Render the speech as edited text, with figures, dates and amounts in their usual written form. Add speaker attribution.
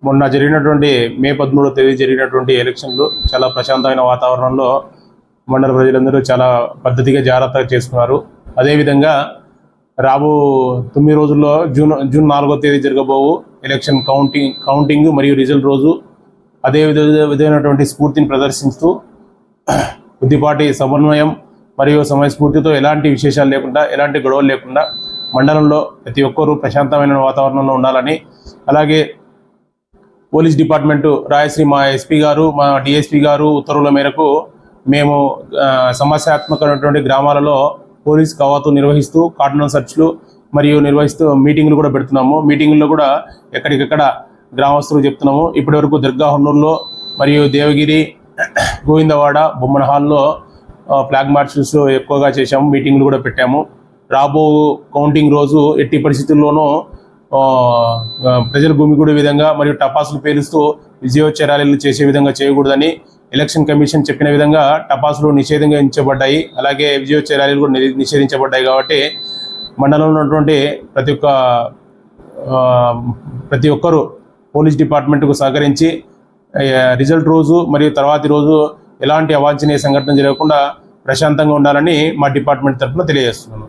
Speaker 1: మొన్న జరిగినటువంటి మే 13వ తేదీ జరిగినటువంటి ఎలక్షన్లు చాలా ప్రశాంతమైన వాతావరణంలో మండల ప్రజలందరూ చాలా పద్ధతిగా జాగ్రత్తగా చేసుకున్నారు. అదేవిధంగా రాబో 9 రోజుల్లో జూన్ 4వ తేదీ జరగబోవు ఎలక్షన్ కౌంటింగ్ మరియు రిజల్ట్ రోజు అదే విధమైనటువంటి స్ఫూర్తిని ప్రదర్శిస్తూ కొద్దిపాటి సమన్వయం మరియు సమయస్ఫూర్తితో ఎలాంటి విశేషాలు లేకుండా ఎలాంటి గొడవలు లేకుండా మండలంలో ప్రతి ఒక్కరూ ప్రశాంతమైన వాతావరణంలో ఉండాలని, అలాగే పోలీస్ డిపార్ట్మెంటు రాయశ్రీ మా ఎస్పీ గారు మా డిఎస్పీ గారు ఉత్తర్వుల మేరకు మేము సమస్యాత్మకమైనటువంటి గ్రామాలలో పోలీస్ కవాతు నిర్వహిస్తూ కార్డన్ సర్చ్లు మరియు నిర్వహిస్తూ మీటింగ్లు కూడా పెడుతున్నాము. మీటింగుల్లో కూడా ఎక్కడికెక్కడ గ్రామస్తులు చెప్తున్నాము. ఇప్పటి వరకు దుర్గా హొన్నూరులో మరియు దేవగిరి, గోవిందవాడ, బొమ్మన హాల్లో ఫ్లాగ్ మార్చెస్ ఎక్కువగా చేశాము. మీటింగ్లు కూడా పెట్టాము. రాబో కౌంటింగ్ రోజు ఎట్టి పరిస్థితుల్లోనూ ప్రజలు గుమిగూడే విధంగా మరియు టపాసులు పేలుస్తూ విజయోత్సవ ర్యాలీలు చేసే విధంగా చేయకూడదని ఎలక్షన్ కమిషన్ చెప్పిన విధంగా టపాసులు నిషేధించబడ్డాయి. అలాగే విజయోత్సవ ర్యాలీలు కూడా నిషేధించబడ్డాయి. కాబట్టి మండలంలో ఉన్నటువంటి ప్రతి ఒక్కరూ పోలీస్ డిపార్ట్మెంట్కు సహకరించి రిజల్ట్ రోజు మరియు తర్వాతి రోజు ఎలాంటి అవాంఛనీయ సంఘటన జరగకుండా ప్రశాంతంగా ఉండాలని మా డిపార్ట్మెంట్ తరఫున తెలియజేస్తున్నాను.